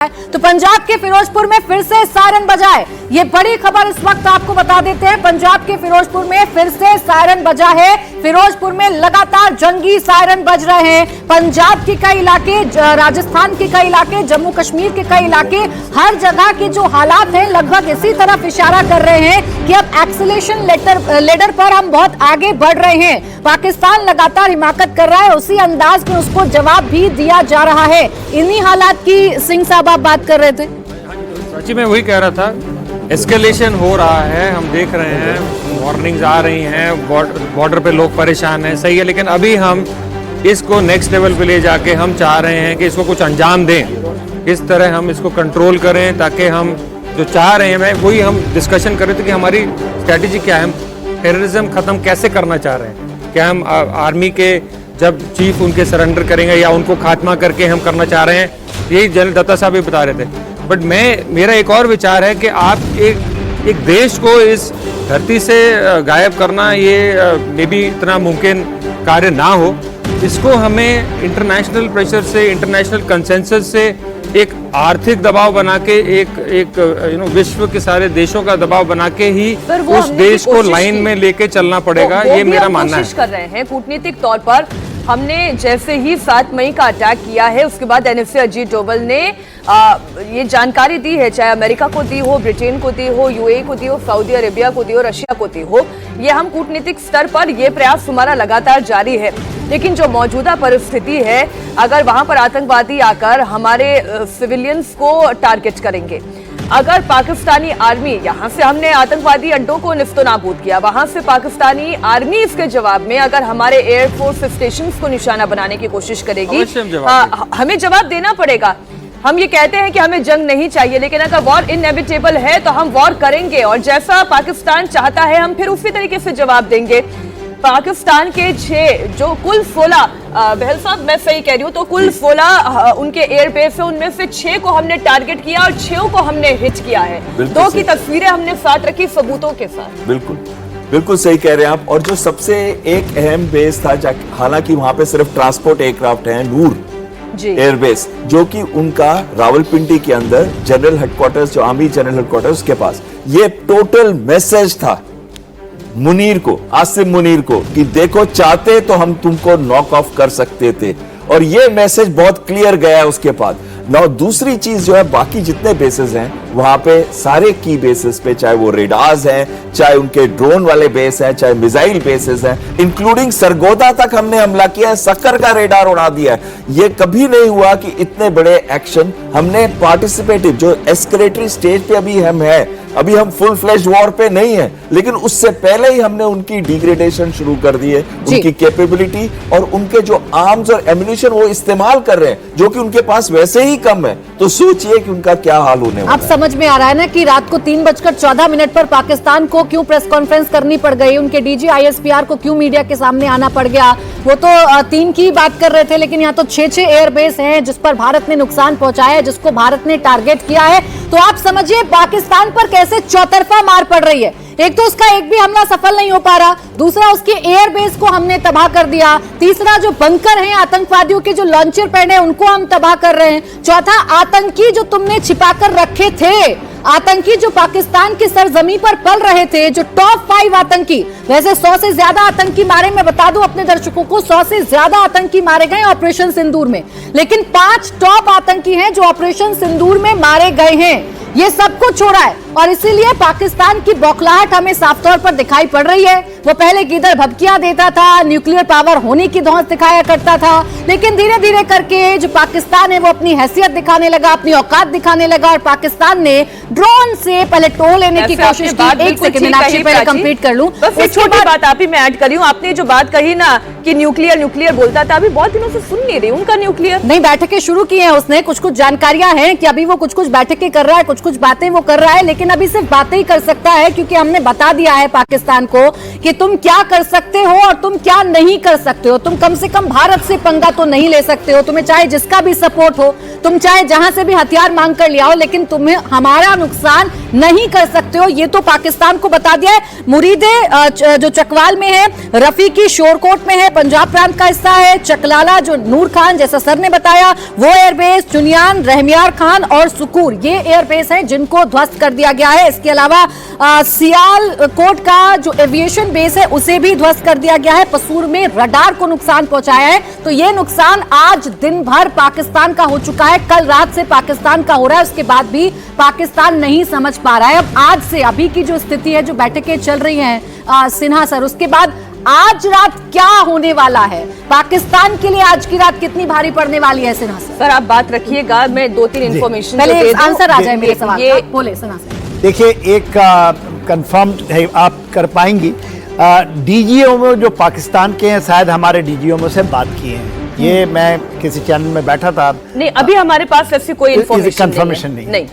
तो पंजाब के फिरोजपुर में फिर से सायरन बजाए। ये बड़ी खबर इस वक्त आपको बता देते हैं। पंजाब के फिरोजपुर में फिर से सायरन बजा है। फिरोजपुर में लगातार जंगी सायरन बज रहे हैं। पंजाब के कई इलाके, राजस्थान के कई इलाके, जम्मू कश्मीर के कई इलाके, हर जगह के जो हालात हैं लगभग इसी तरफ इशारा कर रहे हैं कि अब एक्सेलेरेशन लेडर पर हम बहुत आगे बढ़ रहे हैं। पाकिस्तान लगातार हिमाकत कर रहा है, उसी अंदाज में उसको जवाब भी दिया जा रहा है। इन्हीं हालात की सिंह साहब आप बात कर रहे थे। सच्ची मैं वही कह रहा था, एस्केलेशन हो रहा है, हम देख रहे हैं, वार्निंग्स आ रही हैं, बॉर्डर पे लोग परेशान हैं, सही है, लेकिन अभी हम इसको नेक्स्ट लेवल पे ले जाके हम चाह रहे हैं कि इसको कुछ अंजाम दें, किस तरह हम इसको कंट्रोल करें ताकि हम जो चाह रहे हैं, वही हम डिस्कशन कर रहे थे कि हमारी स्ट्रैटेजी क्या है, हम टेररिज्म खत्म कैसे करना चाह रहे हैं। क्या हम आर्मी के जब चीफ उनके सरेंडर करेंगे या उनको खात्मा करके हम करना चाह रहे हैं, यही जनरल दत्ता साहब भी बता रहे थे। बट मेरा एक और विचार है कि आप एक देश को इस धरती से गायब करना ये मे बी इतना मुमकिन कार्य ना हो। इसको हमें इंटरनेशनल प्रेशर से, इंटरनेशनल कंसेंसस से, एक आर्थिक दबाव बना के, एक विश्व के सारे देशों का दबाव बना के ही उस देश को लाइन में लेके चलना पड़ेगा। ये मेरा मानना है। कोशिश कर रहे हैं कूटनीतिक तौर पर। हमने जैसे ही 7 मई का अटैक किया है, उसके बाद एनएसए अजीत डोभाल ने ये जानकारी दी है, चाहे अमेरिका को दी हो, ब्रिटेन को दी हो, यूएई को दी हो, सऊदी अरेबिया को दी हो, रशिया को दी हो। ये हम कूटनीतिक स्तर पर ये प्रयास हमारा लगातार जारी है। लेकिन जो मौजूदा परिस्थिति है, अगर वहां पर आतंकवादी आकर हमारे सिविलियंस को टारगेट करेंगे, अगर पाकिस्तानी आर्मी, यहां से हमने आतंकवादी अड्डों को निस्तो नाबूद किया, वहां से पाकिस्तानी आर्मी इसके जवाब में अगर हमारे एयरफोर्स स्टेशंस को निशाना बनाने की कोशिश करेगी, हमें जवाब देना पड़ेगा। हम ये कहते हैं कि हमें जंग नहीं चाहिए, लेकिन अगर वॉर इनएविटेबल है तो हम वॉर करेंगे, और जैसा पाकिस्तान चाहता है हम फिर उसी तरीके से जवाब देंगे। पाकिस्तान के 6 जो कुल 16 बहल साहब मैं सही कह रही हूँ, तो कुल 16 उनके एयरबेस है, उनमें से 6 को हमने टारगेट किया और 6 को हमने हिट किया है। 2 की तस्वीरें हमने साथ रखी सबूतों के साथ। बिल्कुल सही कह रहे हैं आप। और जो सबसे एक अहम बेस था, हालांकि वहां पे सिर्फ ट्रांसपोर्ट एयरक्राफ्ट है, नूर एयरबेस, जो कि उनका रावलपिंडी के अंदर जनरल हेडक्वार्टर्स, जो आर्मी जनरल हेडक्वार्टर्स के पास, ये टोटल मैसेज था मुनीर को, आसिम मुनीर को, कि देखो चाहते तो हम तुमको नॉक ऑफ कर सकते थे, और ये मैसेज बहुत क्लियर गया उसके बाद। ना दूसरी चीज जो है, बाकी जितने बेसेस हैं वहां पे, सारे की बेसेस पे, चाहे वो रेडार्स हैं, चाहे उनके ड्रोन वाले बेस हैं, चाहे मिसाइल बेसेस हैं, इंक्लूडिंग सरगोदा तक हमने हमला किया है, सक्कर का रेडार उड़ा दिया है। ये कभी नहीं हुआ कि इतने बड़े एक्शन हमने पार्टिसिपेटिव, जो एस्केलेटरी स्टेज पे अभी हम हैं, अभी हम फुल फ्लैश वॉर पे नहीं है, लेकिन उससे पहले ही हमने उनकी डिग्रेडेशन शुरू कर दी है, उनकी कैपेबिलिटी और उनके जो आर्म्स और एम्युनिशन वो इस्तेमाल कर रहे हैं, जो कि उनके पास वैसे ही कम है। तो सोचिए कि उनका क्या हाल होने वाला है। अब समझ में आ रहा है ना कि रात को 3:14 पर पाकिस्तान को क्यों प्रेस कॉन्फ्रेंस करनी पड़ गई, उनके डीजी ISPR को क्यों मीडिया के सामने आना पड़ गया। वो तो 3 की बात कर रहे थे, लेकिन यहाँ तो 6 एयरबेस हैं जिस पर भारत ने नुकसान पहुंचाया है, जिसको भारत ने टारगेट किया है। तो आप समझिए पाकिस्तान पर कैसे चौतरफा मार पड़ रही है। एक तो उसका एक भी हमला सफल नहीं हो पा रहा, दूसरा उसके एयरबेस को हमने तबाह कर दिया, तीसरा जो बंकर हैं आतंकवादियों के, जो लॉन्चर पैड हैं, उनको हम तबाह कर रहे हैं, चौथा आतंकी जो तुमने छिपाकर रखे थे, आतंकी जो पाकिस्तान की सरजमी पर पल रहे थे, जो टॉप 5 आतंकी, वैसे 100 से ज्यादा आतंकी मारे, मैं बता दूं अपने दर्शकों को, 100 से ज्यादा आतंकी मारे गए ऑपरेशन सिंदूर में, लेकिन 5 टॉप आतंकी हैं जो ऑपरेशन सिंदूर में मारे गए हैं। ये सब कुछ छोड़ा है, और इसीलिए पाकिस्तान की बौखलाहट हमें साफ तौर पर दिखाई पड़ रही है। वो पहले किधर भभकियां देता था, न्यूक्लियर पावर होने की धौंस दिखाया करता था, लेकिन धीरे धीरे करके जो पाकिस्तान है वो अपनी हैसियत दिखाने लगा, अपनी औकात दिखाने लगा, और पाकिस्तान ने ड्रोन से पहले टो लेने की कोशिश की। एक सेकंड मीनाक्षी, पहले कंप्लीट कर लूं। बस एक छोटी बात आप ही मैं ऐड कर रही हूं। आपने जो बात कही ना कि न्यूक्लियर बोलता था, अभी बहुत दिनों से सुन नहीं रही उनका न्यूक्लियर। नहीं, बैठकें शुरू की हैं उसने, कुछ जानकारियां हैं कि अभी वो कुछ बैठकें कर रहा है, कुछ बातें वो कर रहा है, लेकिन लेकिन अभी सिर्फ बातें ही कर सकता है, क्योंकि हमने बता दिया है पाकिस्तान को कि तुम क्या कर सकते हो और तुम क्या नहीं कर सकते हो। तुम कम से कम भारत से पंगा तो नहीं ले सकते हो, तुम्हें चाहे जिसका भी सपोर्ट हो, तुम चाहे जहां से भी हथियार मांग कर ले आओ, लेकिन तुम्हें हमारा नुकसान नहीं कर सकते हो। ये तो पाकिस्तान को बता दिया है। मुरीदे जो चकवाल में है, रफीकी शोरकोट में है, पंजाब प्रांत का हिस्सा है, चकलाला जो नूर खान जैसा सर ने बताया वो एयरबेस, चुनियान, रहमियार खान और सुकूर ये एयरबेस हैं जिनको ध्वस्त कर दिया गया है। इसके अलावा सियालकोट का जो एविएशन बेस है उसे भी ध्वस्त कर दिया गया है। पसूर में रडार को नुकसान पहुंचाया है। तो ये नुकसान आज दिन भर पाकिस्तान का हो चुका है, कल रात से पाकिस्तान का हो रहा है, उसके बाद भी पाकिस्तान नहीं समझ पा रहा है। अब आज से अभी की जो स्थिति है, जो बैठकें चल रही हैं सिन्हा सर, उसके बाद आज रात क्या होने वाला है पाकिस्तान के लिए? आज की रात कितनी भारी पड़ने वाली है सिन्हा सर? सर आप बात रखिएगा, मैं 2-3 इंफॉर्मेशन पहले आंसर आ जाए मेरे सवाल का। बोले सिन्हा सर। देखिए, एक कंफर्म है, आप कर पाएंगी, डीजीएमओ जो पाकिस्तान के हैं, शायद हमारे डीजीएमओ से बात किए हैं। ये मैं किसी चैनल में बैठा था, नहीं अभी हमारे पास ऐसी कोई कंफर्मेशन नहीं।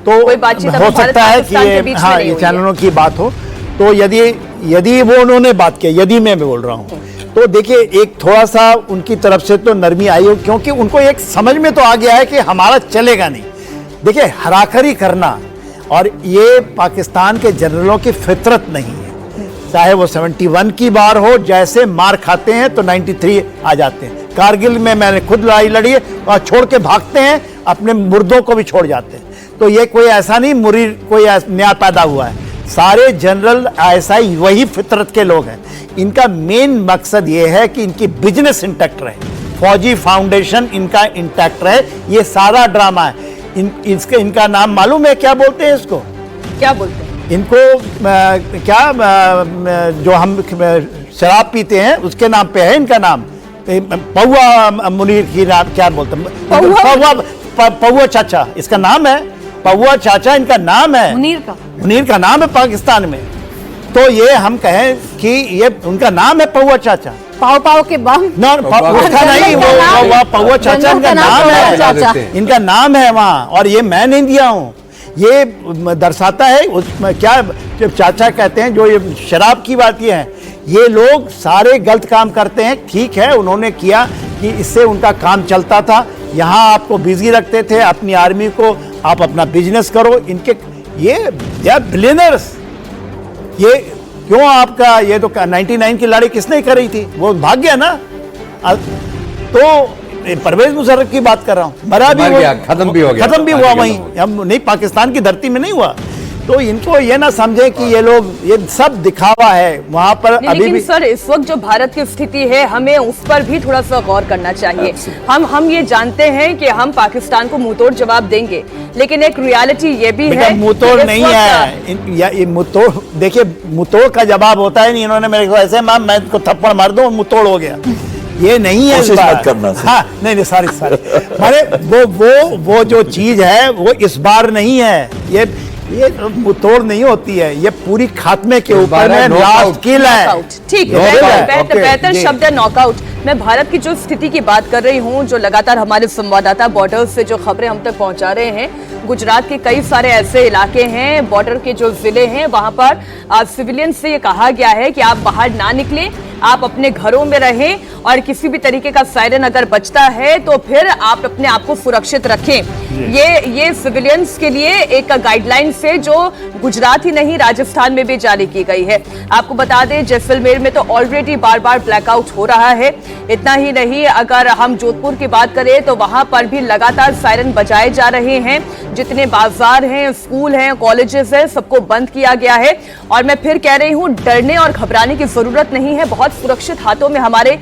तो कोई बातचीत हो सकता है कि ये चैनलों की बात हो। तो यदि वो उन्होंने बात की, यदि मैं बोल रहा हूँ, तो देखिए एक थोड़ा सा उनकी तरफ से तो नरमी आई हो, क्योंकि उनको एक समझ में तो आ गया है कि हमारा चलेगा नहीं। देखिए, हराखरी करना और ये पाकिस्तान के जनरलों की फितरत नहीं है। चाहे वो 71 की बार हो, जैसे मार खाते हैं तो 93 आ जाते हैं। कारगिल में मैंने खुद लड़ाई लड़ी है, और छोड़ के भागते हैं, अपने मुर्दों को भी छोड़ जाते हैं। तो ये कोई ऐसा नहीं मुरीद कोई नया पैदा हुआ है। सारे जनरल आईएसआई वही फितरत के लोग हैं। इनका मेन मकसद ये है कि इनकी बिजनेस इंटैक्ट रहे, फौजी फाउंडेशन इनका इंटैक्ट रहे। ये सारा ड्रामा है। इनका नाम मालूम है क्या बोलते हैं इसको? क्या बोलते हैं इनको? जो हम शराब पीते हैं उसके नाम पे है इनका नाम। पौवा मुनीर की नाम क्या बोलते हैं? पौवा चाचा इसका नाम है। पौवा चाचा इनका नाम है। मुनीर का नाम है पाकिस्तान में। तो ये हम कहें कि ये उनका नाम है पौवा चाचा। पाव के बम ना, उसका नहीं, वो पौवा चाचा इनका नाम है। इनका नाम है वहाँ, और ये मैं नहीं दिया हूँ। ये दर्शाता है उसमें क्या, जब चाचा कहते हैं, जो ये शराब की बात ये है, ये लोग सारे गलत काम करते हैं। ठीक है, उन्होंने किया कि इससे उनका काम चलता था। यहाँ आपको बिजी रखते थे, अपनी आर्मी को, आप अपना बिजनेस करो। इनके ये बिलियनर्स, ये क्यों आपका ये तो 99 की लड़ाई किसने करी थी? वो भाग गया ना। तो परवेज मुशर्रफ की बात कर रहा हूँ, मरा भी वो, खत्म भी हो गया, खत्म भी हुआ वहीं, हम नहीं, पाकिस्तान की धरती में नहीं हुआ। तो इनको ये ना समझे कि ये लोग, ये सब दिखावा है वहां पर। अभी भी सर इस वक्त जो भारत की स्थिति है, हमें उस पर भी थोड़ा सा गौर करना चाहिए। हम ये जानते हैं कि हम पाकिस्तान को मुंहतोड़ जवाब देंगे, लेकिन एक रियलिटी ये भी है, मुंहतोड़ नहीं है। मुंहतोड़, देखिए मुंहतोड़ का जवाब होता है नहीं। इन्होंने मेरे को ऐसे मां मैं इनको थप्पड़ मार दूं, मुंहतोड़ हो गया, ये नहीं है। मत करना। हाँ, नहीं सारी माने वो जो चीज है वो इस बार नहीं है। ये मुंहतोड़ नहीं होती है, ये पूरी खात्मे के ऊपर है, लास्ट किल है। ठीक है, बेहतर शब्द है नॉकआउट। मैं भारत की जो स्थिति की बात कर रही हूँ, जो लगातार हमारे संवाददाता बॉर्डर से जो खबरें हम तक पहुंचा रहे हैं, गुजरात के कई सारे ऐसे इलाके हैं, बॉर्डर के जो जिले हैं, वहां पर सिविलियन से ये कहा गया है कि आप बाहर ना निकलें, आप अपने घरों में रहें, और किसी भी तरीके का सायरन अगर बजता है तो फिर आप अपने आप को सुरक्षित रखें। ये सिविलियंस के लिए एक गाइडलाइन से जो गुजरात ही नहीं राजस्थान में भी जारी की गई है। आपको बता दें, जैसलमेर में तो ऑलरेडी बार बार ब्लैकआउट हो रहा है। इतना ही नहीं, अगर हम जोधपुर की बात करें तो वहां पर भी लगातार सायरन बजाए जा रहे हैं। जितने बाजार हैं, स्कूल हैं, कॉलेजेस हैं, सबको बंद किया गया है। और मैं फिर कह रही हूं, डरने और घबराने की जरूरत नहीं है। बहुत सुरक्षित हाथों में हमारे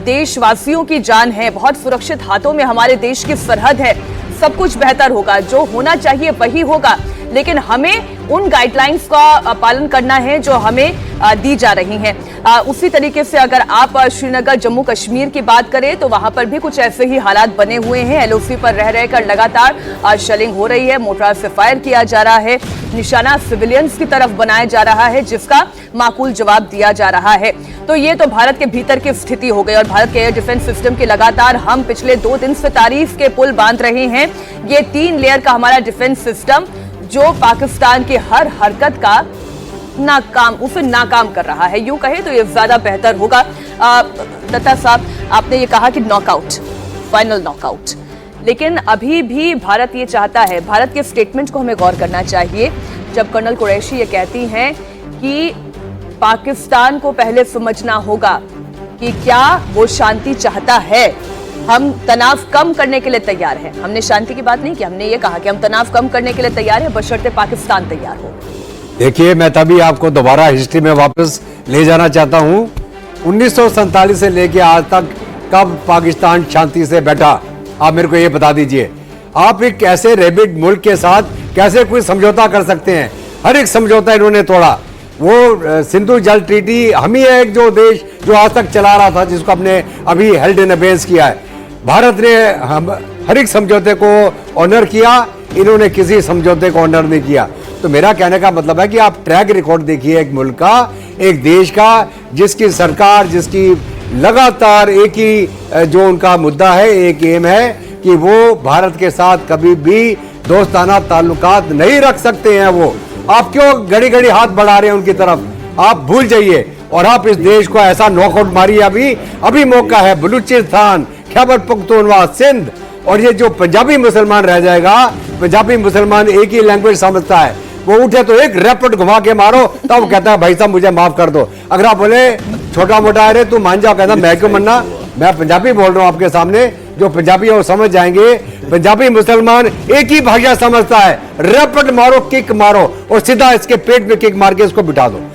देशवासियों की जान है, बहुत सुरक्षित हाथों में हमारे देश की सरहद है। सब कुछ बेहतर होगा, जो होना चाहिए वही होगा, लेकिन हमें उन गाइडलाइंस का पालन करना है जो हमें दी जा रही हैं। उसी तरीके से अगर आप श्रीनगर जम्मू कश्मीर की बात करें तो वहां पर भी कुछ ऐसे ही हालात बने हुए हैं। एलओसी पर रह रहकर लगातार शेलिंग हो रही है, मोर्टार से फायर किया जा रहा है, निशाना सिविलियंस की तरफ बनाया जा रहा है, जिसका माकूल जवाब दिया जा रहा है। तो ये तो भारत के भीतर की स्थिति हो गई, और भारत के एयर डिफेंस सिस्टम की लगातार हम पिछले 2 दिन से तारीफ के पुल बांध रहे हैं। ये 3 लेयर का हमारा डिफेंस सिस्टम जो पाकिस्तान के हर हरकत का उसे नाकाम कर रहा है। यूं कहे तो ये ज्यादा बेहतर होगा। दत्ता साहब, आपने ये कहा कि नॉकआउट, फाइनल नॉकआउट, लेकिन अभी भी भारत ये चाहता है, भारत के स्टेटमेंट को हमें गौर करना चाहिए जब कर्नल कुरैशी ये कहती हैं कि पाकिस्तान को पहले समझना होगा कि क्या वो शांति चाहता है। हम तनाव कम करने के लिए तैयार हैं। हमने शांति की बात नहीं की, हमने ये कहा कि हम तनाव कम करने के लिए तैयार हैं, बशर्ते पाकिस्तान तैयार हो। देखिए, मैं तभी आपको दोबारा हिस्ट्री में वापस ले जाना चाहता हूं। 1947 से लेके आज तक कब पाकिस्तान शांति से बैठा, आप मेरे को ये बता दीजिए। आप एक ऐसे रेबिड मुल्क के साथ कैसे कोई समझौता कर सकते हैं? हर एक समझौता इन्होंने तोड़ा। वो सिंधु जल ट्रीटी हम ही है एक जो देश जो आज तक चला रहा था, जिसको हमने अभी हेल्ड इन अबेंस किया है। भारत ने हम हर एक समझौते को ऑनर किया, इन्होंने किसी समझौते को ऑनर नहीं किया। तो मेरा कहने का मतलब है कि आप ट्रैक रिकॉर्ड देखिए एक मुल्क का, एक देश का, जिसकी सरकार, जिसकी लगातार एक ही जो उनका मुद्दा है, एक एम है कि वो भारत के साथ कभी भी दोस्ताना ताल्लुकात नहीं रख सकते हैं। वो आप क्यों घड़ी घड़ी हाथ बढ़ा रहे हैं उनकी तरफ? आप भूल जाइए और आप इस देश को ऐसा नॉकआउट मारिए। अभी मौका है। बलूचिस्तान, खैबर पख्तूनख्वा, सिंध, और ये जो पंजाबी मुसलमान रह जाएगा, पंजाबी मुसलमान एक ही लैंग्वेज समझता है, वो उठे तो एक रैपट घुमा के मारो तब वो कहता है भाई साहब मुझे माफ कर दो। अगर आप बोले छोटा मोटा अरे तू मान जाओ, कहता मैं क्यों मानना, मैं पंजाबी बोल रहा हूं आपके सामने। जो पंजाबी है वो समझ जाएंगे। पंजाबी मुसलमान एक ही भाषा समझता है। रैपट मारो, किक मारो और सीधा इसके पेट में किक मार के इसको बिठा दो।